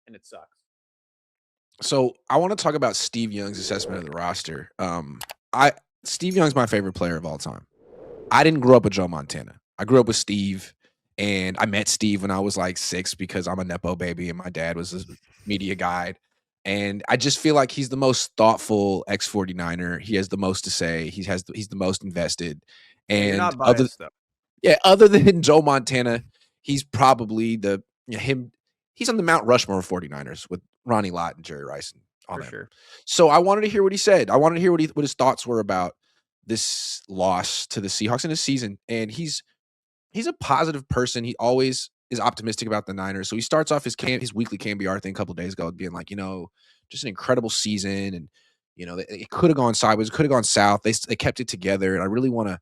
and it sucks. So I want to talk about Steve Young's assessment of the roster. I Steve Young's my favorite player of all time. I didn't grow up with Joe Montana. I grew up with Steve, and I met Steve when I was like 6 because I'm a Nepo baby and my dad was a media guide. And I just feel like he's the most thoughtful ex 49er. He has the most to say. He's the most invested. Yeah, you're And not biased though. other than Joe Montana, he's probably he's on the Mount Rushmore of 49ers with Ronnie Lott and Jerry Rice and all For them. sure. So I wanted to hear what he said. I wanted to hear what his thoughts were about this loss to the Seahawks in his season. And he's a positive person. He always is optimistic about the Niners. So he starts off his weekly KBR thing a couple of days ago being like, just an incredible season. And, it could have gone sideways, it could have gone south. They kept it together. And I really want to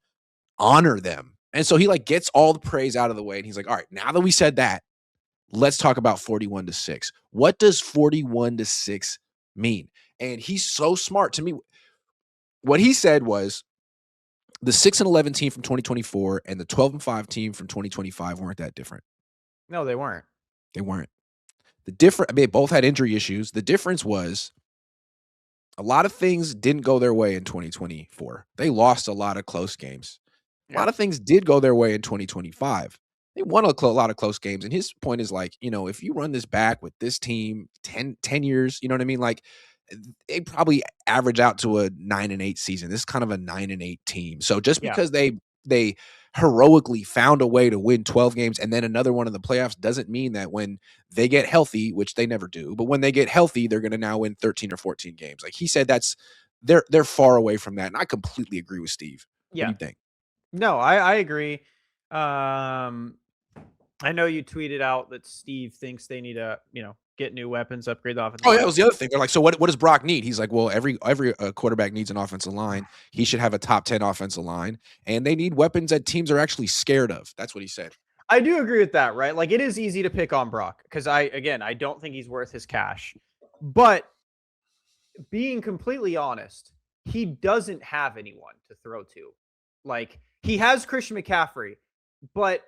honor them. And so he gets all the praise out of the way. And he's like, all right, now that we said that, let's talk about 41-6. What does 41-6 mean? And he's so smart. To me, what he said was the 6-11 team from 2024 and the 12-5 team from 2025 weren't that different. No, they weren't. They weren't. They both had injury issues. The difference was a lot of things didn't go their way in 2024. They lost a lot of close games. A lot of things did go their way in 2025. They won a lot of close games. And his point is if you run this back with this team 10 years, you know what I mean? They probably average out to a 9-8 season. This is kind of a 9-8 team. So just because they heroically found a way to win 12 games and then another one in the playoffs doesn't mean that when they get healthy, which they never do, but when they get healthy, they're going to now win 13 or 14 games. Like he said, they're far away from that. And I completely agree with Steve. Yeah. What do you think? No, I agree. I know you tweeted out that Steve thinks they need to, get new weapons, upgrade the offensive line. That was the other thing. They're like, so what does Brock need? He's like, well, every quarterback needs an offensive line. He should have a top 10 offensive line, and they need weapons that teams are actually scared of. That's what he said. I do agree with that, right? Like, it is easy to pick on Brock because I don't think he's worth his cash. But being completely honest, he doesn't have anyone to throw to. Like, he has Christian McCaffrey, but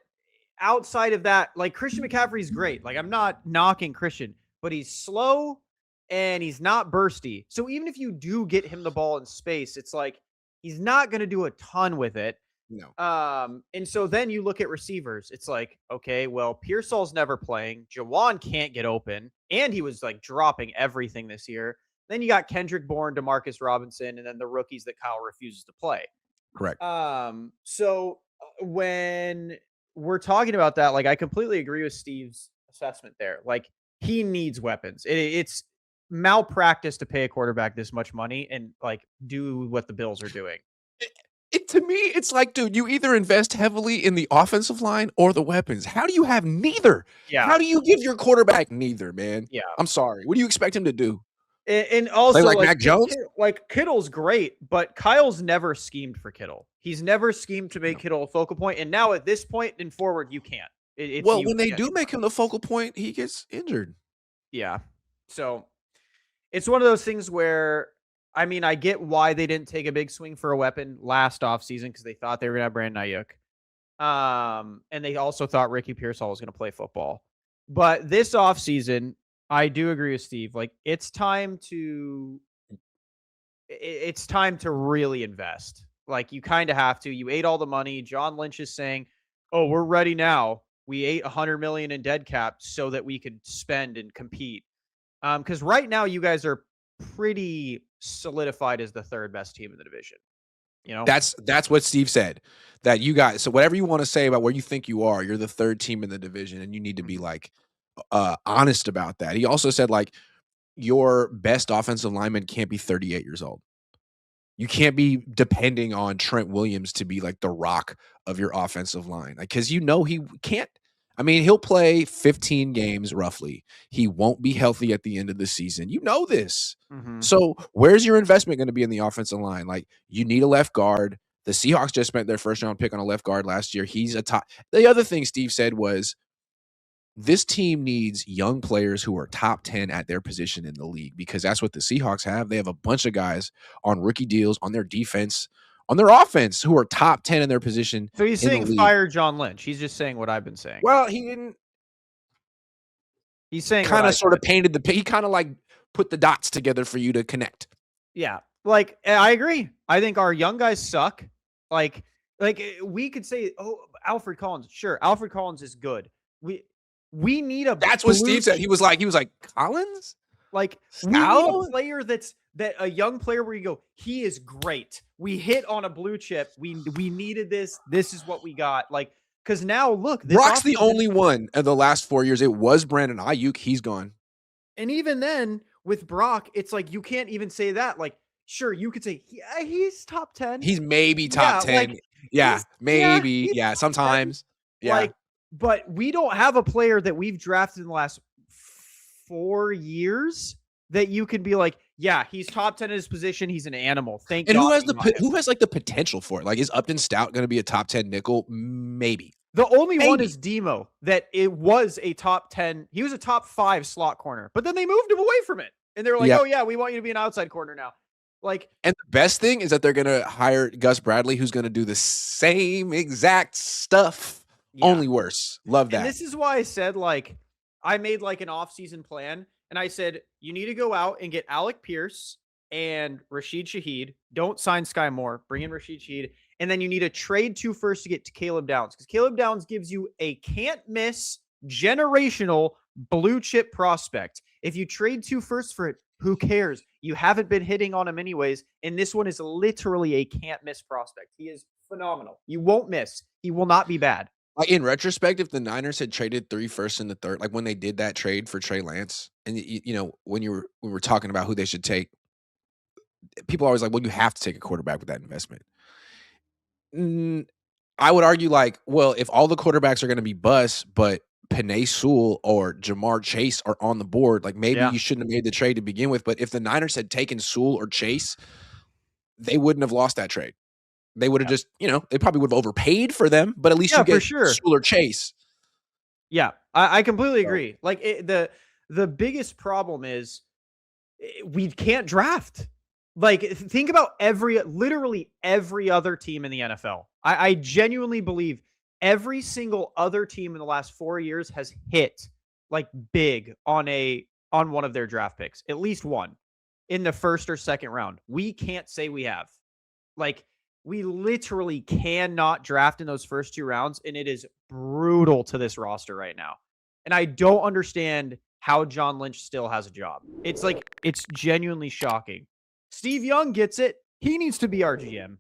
outside of that, Christian McCaffrey's great. Like, I'm not knocking Christian, but he's slow and he's not bursty. So even if you do get him the ball in space, it's like he's not going to do a ton with it. No. And so then you look at receivers. It's like, okay, well, Pearsall's never playing. Jawan can't get open, and he was dropping everything this year. Then you got Kendrick Bourne, Demarcus Robinson, and then the rookies that Kyle refuses to play. Correct. So when we're talking about that, I completely agree with Steve's assessment there. He needs weapons. It's malpractice to pay a quarterback this much money and do what the Bills are doing. To me, it's like, dude, you either invest heavily in the offensive line or the weapons. How do you have neither? Yeah. How do you give your quarterback neither, man? Yeah. I'm sorry. What do you expect him to do? And also, play like Mac Jones? Kittle's great, but Kyle's never schemed for Kittle. He's never schemed to make Kittle a focal point. And now at this point and forward, you can't. When they do make him the focal point, he gets injured. Yeah. So it's one of those things where, I get why they didn't take a big swing for a weapon last offseason because they thought they were going to have Brandon Ayuk. And they also thought Ricky Pearsall was going to play football. But this offseason, I do agree with Steve. It's time to really invest. You kind of have to. You ate all the money. John Lynch is saying, "Oh, we're ready now. We ate $100 million in dead cap so that we could spend and compete." Because right now you guys are pretty solidified as the third best team in the division. That's what Steve said. That you guys. So whatever you want to say about where you think you are, you're the third team in the division, and you need to be honest about that. He also said your best offensive lineman can't be 38 years old. You can't be depending on Trent Williams to be the rock of your offensive line. Because he can't. He'll play 15 games roughly. He won't be healthy at the end of the season. You know this. Mm-hmm. So where's your investment going to be in the offensive line? You need a left guard. The Seahawks just spent their first round pick on a left guard last year. He's a top. The other thing Steve said was, this team needs young players who are top 10 at their position in the league, because that's what the Seahawks have. They have a bunch of guys on rookie deals on their defense, on their offense, who are top 10 in their position. So he's saying fire John Lynch. He's just saying what I've been saying. Well, he didn't. He's saying what kind I of sort of said. painted he kind of like put the dots together for you to connect. Yeah. Like, I agree. I think our young guys suck. Like, we could say, oh, Alfred Collins. Sure, Alfred Collins is good. We need a That's what blue Steve said. He was like, Collins? like we need a Sal? player that a young player where you go, he is great. We hit on a blue chip. We needed this. This is what we got. Like, because now look, this Brock's the offseason, only one in the last 4 years. It was Brandon Ayuk. He's gone. and even then with Brock, it's like you can't even say that. Like, sure, you could say he's top 10. He's maybe top Yeah, 10. Yeah, maybe. he's Yeah, top 10. sometimes. Yeah. Like, but we don't have a player that we've drafted in the last 4 years that you can be like, yeah, he's top 10 in his position. He's an animal. Thank And God we got him. who has like the potential for it? Like, is Upton Stout going to be a top 10 nickel? Maybe. The only one Maybe. is Demo, that it was a top 10. He was a top 5 slot corner, but then they moved him away from it. And they're like, Yep. oh, yeah, we want you to be an outside corner now. Like, And the best thing is that they're going to hire Gus Bradley, who's going to do the same exact stuff, yeah. only worse. Love that. And this is why I said, like, I made like an off-season plan, and I said, you need to go out and get Alec Pierce and Rashid Shaheed. Don't sign Sky Moore. Bring in Rashid Shaheed. And then you need to trade 2 firsts to get to Caleb Downs, because Caleb Downs gives you a can't-miss generational blue chip prospect. If you trade 2 firsts for it, who cares? You haven't been hitting on him anyways, and this one is literally a can't-miss prospect. He is phenomenal. You won't miss. He will not be bad. Like, in retrospect, if the Niners had traded 3 firsts in the third, like when they did that trade for Trey Lance, and you know, when we were talking about who they should take, people are always like, well, you have to take a quarterback with that investment. I would argue, like, well, if all the quarterbacks are going to be busts, but Penei Sewell or Jamar Chase are on the board, like maybe you shouldn't have made the trade to begin with. But if the Niners had taken Sewell or Chase, they wouldn't have lost that trade. They would have just, you know, they probably would have overpaid for them, but at least you get Sewell or Chase. Yeah, I completely agree. Like, the biggest problem is we can't draft. Like, think about literally every other team in the NFL. I genuinely believe every single other team in the last 4 years has hit like big on one of their draft picks, at least one in the first or second round. We can't say we have. Like, we literally cannot draft in those first 2 rounds, and it is brutal to this roster right now. And I don't understand how John Lynch still has a job. It's like, it's genuinely shocking. Steve Young gets it. He needs to be our GM.